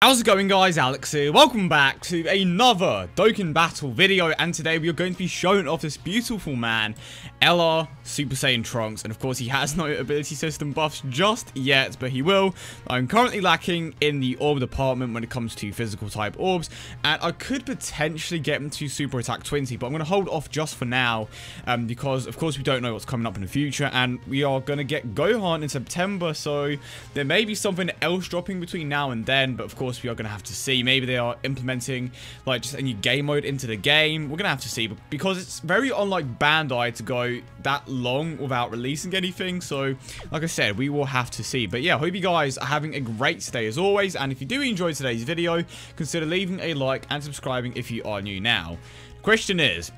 How's it going, guys? Alex here. Welcome back to another Dokkan Battle video, and today we are going to be showing off this beautiful man, LR Super Saiyan Trunks, and of course he has no ability system buffs just yet, but he will. I'm currently lacking in the orb department when it comes to physical type orbs, and I could potentially get him to Super Attack 20, but I'm going to hold off just for now, because of course we don't know what's coming up in the future, and we are going to get Gohan in September, so there may be something else dropping between now and then, but of course we are going to have to see. Maybe they are implementing like just a new game mode into the game. We're going to have to see, because it's very unlike Bandai to go that long without releasing anything. So like I said, we will have to see. But yeah, I hope you guys are having a great day as always, and if you do enjoy today's video, consider leaving a like and subscribing if you are new now. The question is,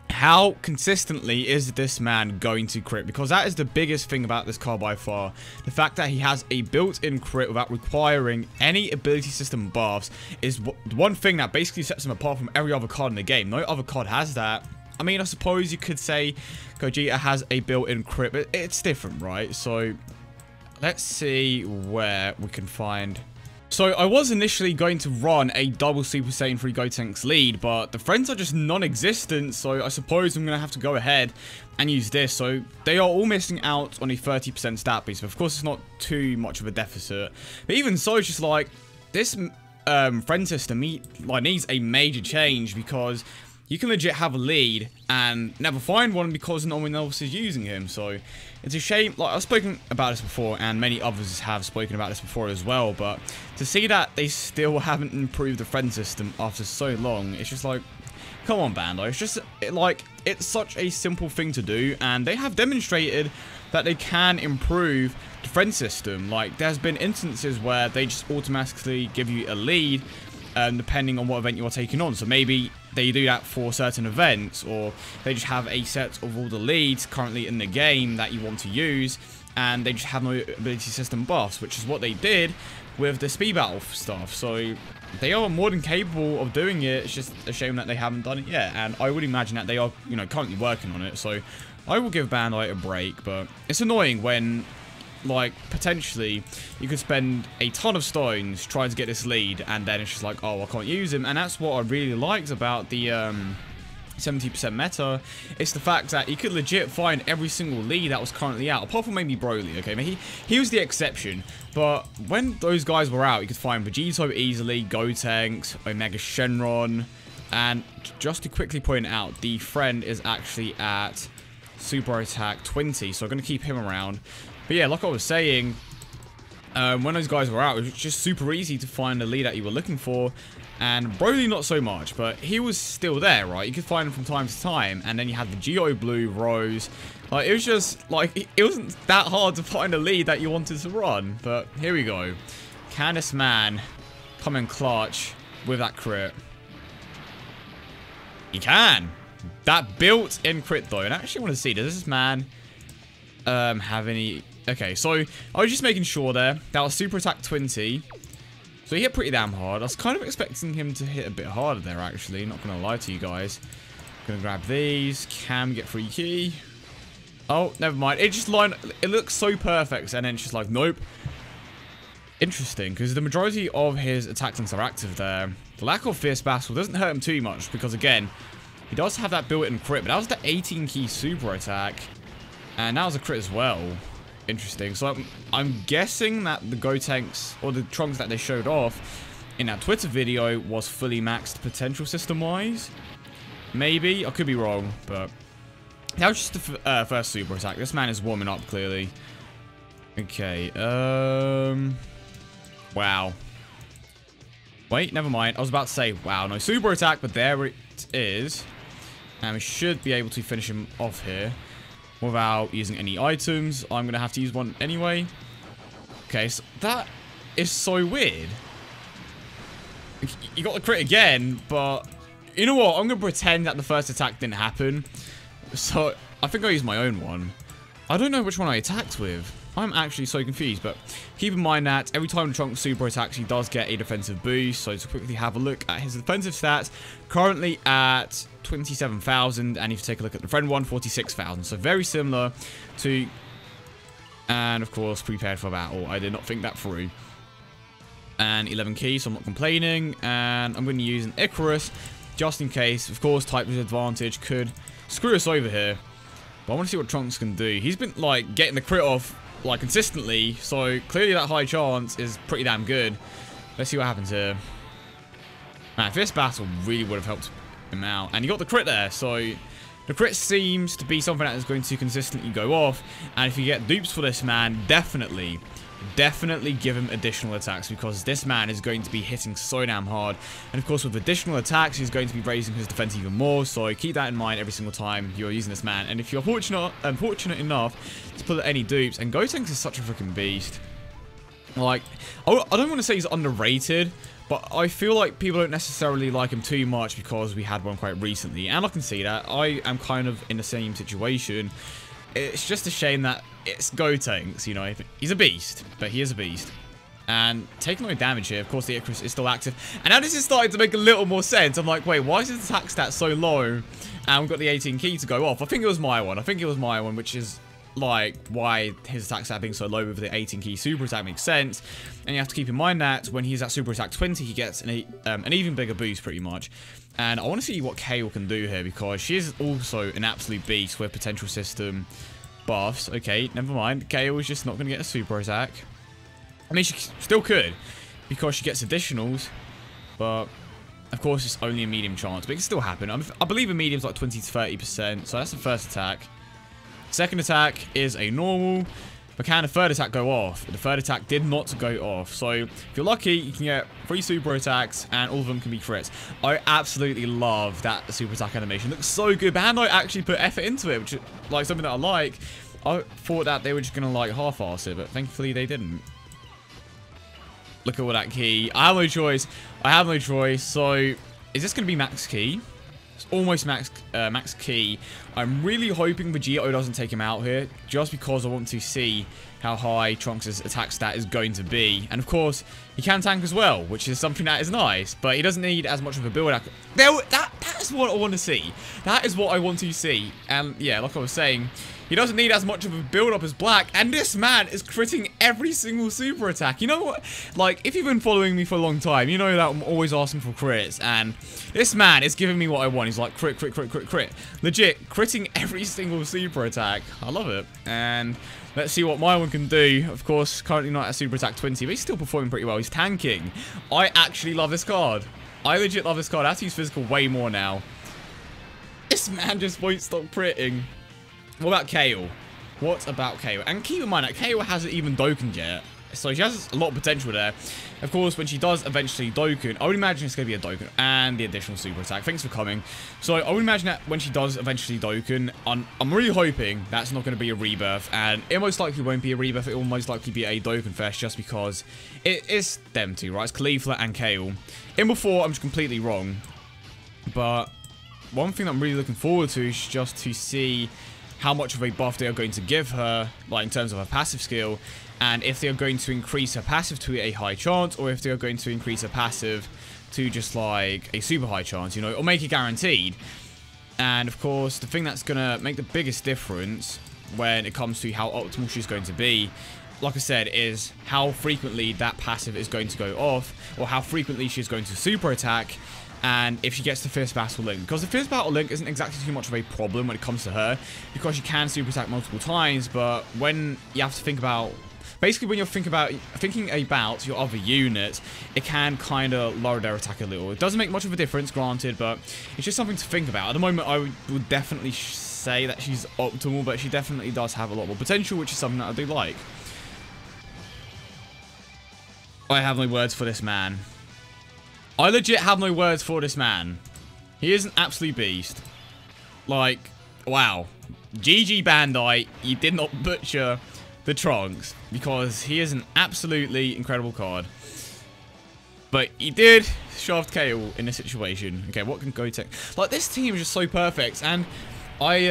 how consistently is this man going to crit? Because that is the biggest thing about this card by far. The fact that he has a built-in crit without requiring any ability system buffs is one thing that basically sets him apart from every other card in the game. No other card has that. I mean, I suppose you could say Gogeta has a built-in crit, but it's different, right? So let's see where we can find... So I was initially going to run a double Super Saiyan 3 Gotenks lead, but the friends are just non-existent, so I suppose I'm going to have to go ahead and use this. So they are all missing out on a 30% stat boost, but of course it's not too much of a deficit. But even so, it's just like, this friend system needs a major change, because you can legit have a lead and never find one because no one else is using him. So it's a shame. Like, I've spoken about this before, and many others have spoken about this before as well, but to see that they still haven't improved the friend system after so long, it's just like, come on, Bandai. It's just it's such a simple thing to do, and they have demonstrated that they can improve the friend system. Like, there's been instances where they just automatically give you a lead depending on what event you are taking on. So maybe they do that for certain events, or they just have a set of all the leads currently in the game that you want to use, and they just have no ability system buffs, which is what they did with the speed battle stuff. So they are more than capable of doing it. It's just a shame that they haven't done it yet, and I would imagine that they are, currently working on it. So I will give Bandai a break, but it's annoying when, like, potentially you could spend a ton of stones trying to get this lead, and then it's just like, oh, I can't use him. And that's what I really liked about the 70% meta. It's the fact that you could legit find every single lead that was currently out, apart from maybe Broly. Okay, maybe he was the exception, but when those guys were out, you could find Vegito easily, Gotenks, Omega Shenron, and just to quickly point out, the friend is actually at Super Attack 20, so I'm going to keep him around. But yeah, like I was saying, when those guys were out, it was just super easy to find the lead that you were looking for. And Broly not so much, but he was still there, right? You could find him from time to time. And then you had the Geo Blue, Rose. Like, it was just, like, it wasn't that hard to find a lead that you wanted to run. But here we go. Can this man come in clutch with that crit? He can. That built-in crit, though. And I actually want to see, does this man have any... Okay, so I was just making sure there. That was Super Attack 20. So he hit pretty damn hard. I was kind of expecting him to hit a bit harder there, actually. Not going to lie to you guys. Going to grab these. Can we get free key? Oh, never mind. It just it looks so perfect, and then it's just like, nope. Interesting, because the majority of his attack links are active there. The lack of Fierce Battle doesn't hurt him too much, because again, he does have that built-in crit, but that was the 18 key super attack. And that was a crit as well. Interesting. So I'm guessing that the Gotenks, or the Trunks that they showed off in that Twitter video, was fully maxed potential system-wise. Maybe. I could be wrong, but that was just the first super attack. This man is warming up, clearly. Okay. Wow. Wait, never mind. I was about to say, wow, no super attack, but there it is. And we should be able to finish him off here without using any items. I'm going to have to use one anyway. Okay, so that is so weird. You got the crit again, but you know what? I'm going to pretend that the first attack didn't happen. So I think I'll use my own one. I don't know which one I attacked with. I'm actually so confused, but keep in mind that every time Trunks super attacks, he does get a defensive boost. So to quickly have a look at his defensive stats, currently at 27,000, and if you take a look at the friend one, 46,000. So very similar to, and of course, prepared for battle. I did not think that through. and 11 key, so I'm not complaining. And I'm going to use an Icarus just in case. Of course, type disadvantage could screw us over here. But I want to see what Trunks can do. He's been, like, getting the crit off, like, consistently. So, clearly that high chance is pretty damn good. Let's see what happens here. Man, this battle really would have helped him out. And he got the crit there, so the crit seems to be something that is going to consistently go off. And if you get dupes for this man, definitely give him additional attacks, because this man is going to be hitting so damn hard. And of course, with additional attacks, he's going to be raising his defense even more. So keep that in mind every single time you're using this man. And if you're fortunate enough to pull any dupes, and Gotenks is such a freaking beast. Like, I don't want to say he's underrated, but I feel like people don't necessarily like him too much because we had one quite recently. And I can see that. I am kind of in the same situation. It's just a shame that it's Gotenks, you know. He's a beast, but he is a beast. And taking no damage here. Of course, the Icarus is still active. And now this is starting to make a little more sense. I'm like, wait, why is his attack stat so low? And we've got the 18 key to go off. I think it was my one. Which is, like, why his attack stat being so low with the 18 key super attack makes sense. And you have to keep in mind that when he's at super attack 20, he gets an even bigger boost, pretty much. And I want to see what Kale can do here, because she is also an absolute beast with potential system buffs. Okay, never mind. Kale is just not going to get a super attack. I mean, she still could, because she gets additionals. But, of course, it's only a medium chance. But it can still happen. I believe a medium's like 20 to 30%. So that's the first attack. Second attack is a normal. But can the third attack go off? The third attack did not go off. So if you're lucky, you can get 3 super attacks and all of them can be crits. I absolutely love that super attack animation. It looks so good. Bandai actually put effort into it, which is like something that I like. I thought that they were just going to like half-ass it, but thankfully they didn't. Look at all that key. I have no choice. So is this going to be max key? It's almost max key. I'm really hoping Vegito doesn't take him out here, just because I want to see how high Trunks' attack stat is going to be. And of course, he can tank as well, which is something that is nice, but he doesn't need as much of a build up. That is what I want to see. That is what I want to see. And yeah, like I was saying, he doesn't need as much of a build-up as Black, and this man is critting every single super attack. You know what? Like, if you've been following me for a long time, you know that I'm always asking for crits, and this man is giving me what I want. He's like, crit. Legit, critting every single super attack. I love it. And let's see what my one can do. Of course, currently not at super attack 20, but he's still performing pretty well. He's tanking. I actually love this card. I legit love this card. I have to use physical way more now. This man just won't stop critting. What about Kale? And keep in mind that Kale hasn't even Dokkan yet. So she has a lot of potential there. Of course, when she does eventually Dokkan, I would imagine it's going to be a Dokkan and the additional super attack. Thanks for coming. So I would imagine that when she does eventually Dokkan, I'm really hoping that's not going to be a rebirth. And it most likely won't be a rebirth. It will most likely be a Dokkan Fest, just because it is them two, right? It's Caulifla and Kale. In before, I'm just completely wrong. But one thing that I'm really looking forward to is just to see how much of a buff they are going to give her, like in terms of her passive skill, and if they are going to increase her passive to a high chance, or if they are going to increase her passive to just like a super high chance, you know, or make it guaranteed. And of course, the thing that's going to make the biggest difference when it comes to how optimal she's going to be, like I said, is how frequently that passive is going to go off, or how frequently she's going to super attack, and if she gets the Fierce Battle Link. Because the Fierce Battle Link isn't exactly too much of a problem when it comes to her, because you can super attack multiple times, but when you have to think about, basically when you're thinking about your other unit, it can kind of lower their attack a little. It doesn't make much of a difference, granted, but it's just something to think about. At the moment, I would definitely say that she's optimal, but she definitely does have a lot more potential, which is something that I do like. I have no words for this man. I legit have no words for this man. He is an absolute beast. Like, wow. GG Bandai, you did not butcher the Trunks, because he is an absolutely incredible card. But he did shaft Kale in this situation. Okay, what can Gotenks? Like, this team is just so perfect, and I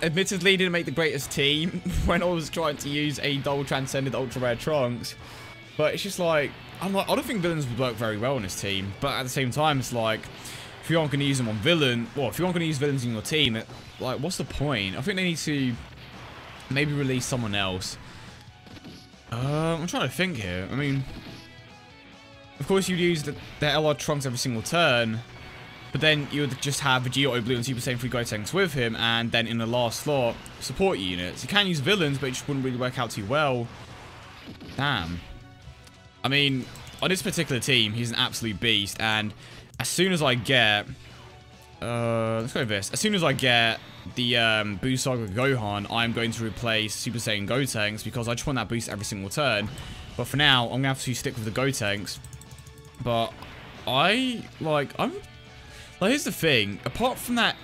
admittedly didn't make the greatest team when I was trying to use a double transcended ultra rare Trunks. But it's just like, I don't think villains would work very well on this team. But at the same time, it's like, if you aren't going to use them on villain, well, if you aren't going to use villains in your team, like, what's the point? I think they need to maybe release someone else. I'm trying to think here. I mean, of course, you'd use the LR Trunks every single turn, but then you would just have Vegeta, Auto Blue, and Super Saiyan 3 Gotenks with him, and then in the last slot, support units. You can use villains, but it just wouldn't really work out too well. Damn. I mean, on this particular team, he's an absolute beast, and as soon as I get... let's go with this. As soon as I get the Boost Saga Gohan, I'm going to replace Super Saiyan Gotenks, because I just want that boost every single turn. But for now, I'm going to have to stick with the Gotenks. But here's the thing. Apart from that,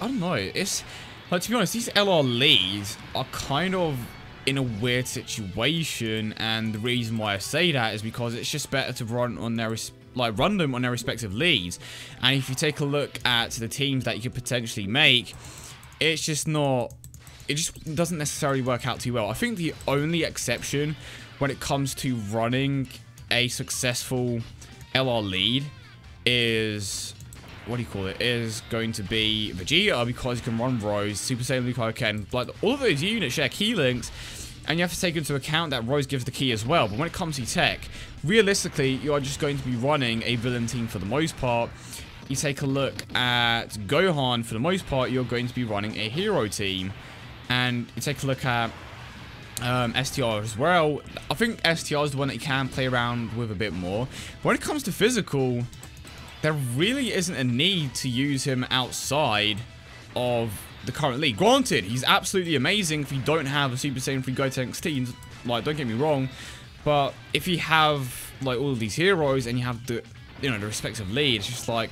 I don't know. It's, like, to be honest, these LR leads are kind of in a weird situation. And the reason why I say that is because it's just better to run on their, run them on their respective leads. And if you take a look at the teams that you could potentially make, it's just not, it just doesn't necessarily work out too well. I think the only exception when it comes to running a successful LR lead is, what do you call it, is going to be Vegeta, because you can run Rose, Super Saiyan Blue Kaioken, like all of those units share key links, and you have to take into account that Rose gives the key as well. But when it comes to tech, realistically, you are just going to be running a villain team for the most part. You take a look at Gohan, for the most part, you're going to be running a hero team. And you take a look at STR as well. I think STR is the one that you can play around with a bit more. But when it comes to physical, there really isn't a need to use him outside of the current league. Granted, he's absolutely amazing if you don't have a Super Saiyan 3 Gotenks team. Like, don't get me wrong. But if you have, like, all of these heroes and you have the, you know, the respective lead, it's just like,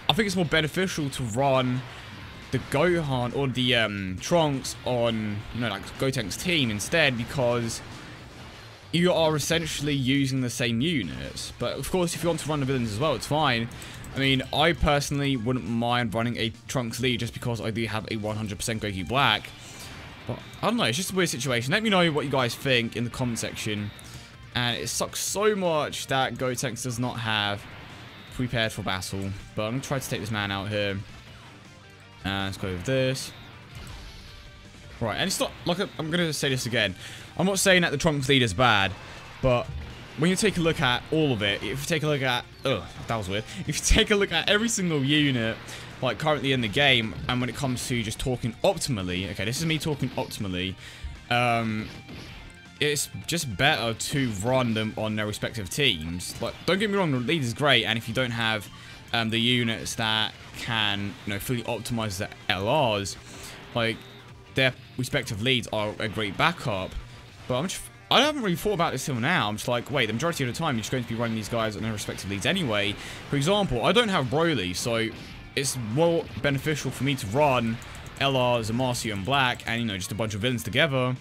I think it's more beneficial to run the Gohan or the Trunks on, you know, like Gotenks team instead, because you are essentially using the same units. But of course, if you want to run the villains as well, it's fine. I mean, I personally wouldn't mind running a Trunks lead just because I do have a 100% Goku Black. But I don't know, it's just a weird situation. Let me know what you guys think in the comment section. And it sucks so much that Gotenks does not have prepared for battle. But I'm going to try to take this man out here. And let's go with this. Right, and it's not, like, I'm going to say this again. I'm not saying that the Trunks lead is bad, but when you take a look at all of it, if you take a look at, ugh, that was weird. If you take a look at every single unit, like, currently in the game, and when it comes to just talking optimally, okay, this is me talking optimally, it's just better to run them on their respective teams. Like, don't get me wrong, the lead is great, and if you don't have the units that can, you know, fully optimize the LRs, like, their respective leads are a great backup. But I haven't really thought about this till now. I'm just like, wait, the majority of the time you're just going to be running these guys on their respective leads anyway. For example, I don't have Broly, so it's more beneficial for me to run LR, Zamasu, and Black, and, you know, just a bunch of villains together.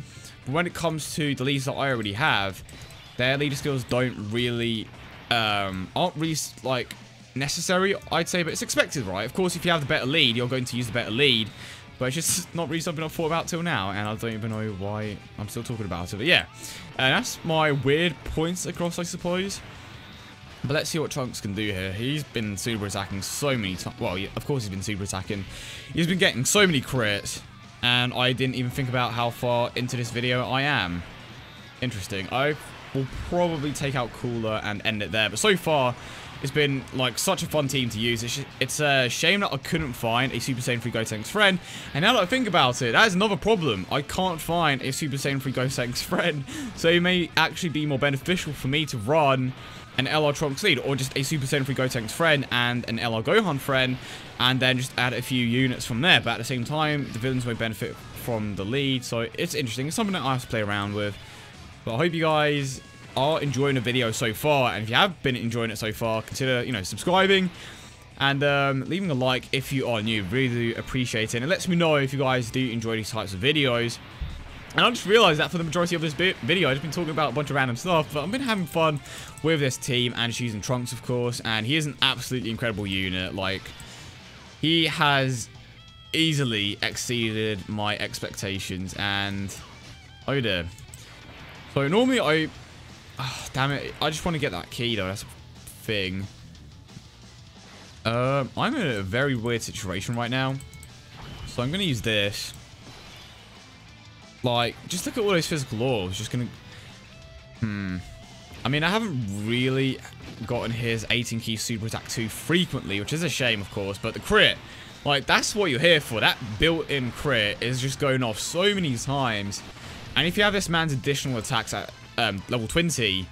But when it comes to the leads that I already have, their leader skills don't really, aren't really, like, necessary, I'd say, but it's expected, right? Of course, if you have the better lead, you're going to use the better lead. But it's just not really something I've thought about till now, and I don't even know why I'm still talking about it. But yeah, that's my weird points across, I suppose. But let's see what Trunks can do here. He's been super attacking so many times. Well, yeah, of course he's been super attacking. He's been getting so many crits, and I didn't even think about how far into this video I am. Interesting. I will probably take out Cooler and end it there. But so far, it's been, like, such a fun team to use. It's a shame that I couldn't find a Super Saiyan 3 Gotenks friend. And now that I think about it, that is another problem. I can't find a Super Saiyan 3 Gotenks friend. So it may actually be more beneficial for me to run an LR Trunks lead, or just a Super Saiyan 3 Gotenks friend and an LR Gohan friend, and then just add a few units from there. But at the same time, the villains won't benefit from the lead. So it's interesting. It's something that I have to play around with. But I hope you guys are enjoying the video so far, and if you have been enjoying it so far, consider, you know, subscribing and leaving a like if you are new. Really do appreciate it, and it lets me know if you guys do enjoy these types of videos. And I just realized that for the majority of this video, I've just been talking about a bunch of random stuff, but I've been having fun with this team and just using Trunks, of course. And he is an absolutely incredible unit. Like, he has easily exceeded my expectations, and oh dear. So normally oh, damn it, I just want to get that key though, that's a thing. I'm in a very weird situation right now, so I'm going to use this. Like, just look at all those physical laws, just going to, I mean, I haven't really gotten his 18 key super attack too frequently, which is a shame, of course, but the crit, like, that's what you're here for. That built-in crit is just going off so many times. And if you have this man's additional attacks at level 20,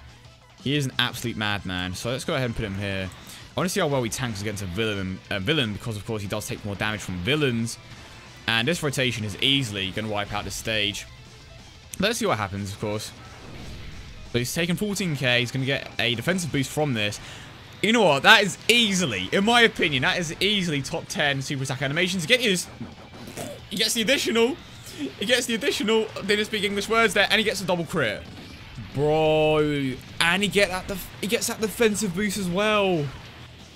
he is an absolute madman. So let's go ahead and put him here. I want to see how well he tanks against a villain, because, of course, he does take more damage from villains. And this rotation is easily going to wipe out the stage. Let's see what happens, of course. So he's taking 14k. He's going to get a defensive boost from this. You know what? That is easily, in my opinion, that is easily top 10 super attack animations. He gets the additional. He gets the additional. They didn't speak English words there, and he gets a double crit. Bro. And he gets that defensive boost as well.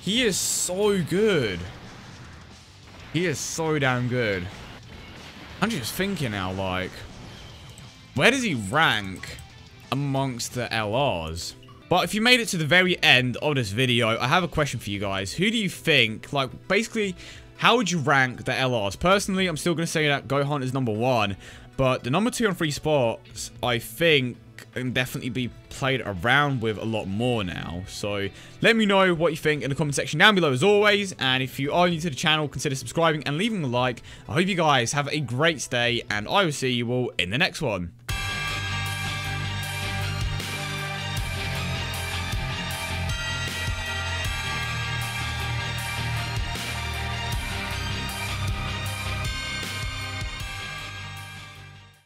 He is so good. He is so damn good. I'm just thinking now, like, where does he rank amongst the LRs? But if you made it to the very end of this video, I have a question for you guys. Who do you think, like, basically, how would you rank the LRs? Personally, I'm still going to say that Gohan is number 1. But the number 2 and 3 spots, I think, can definitely be played around with a lot more now. So let me know what you think in the comment section down below as always. And if you are new to the channel, consider subscribing and leaving a like. I hope you guys have a great day, and I will see you all in the next one.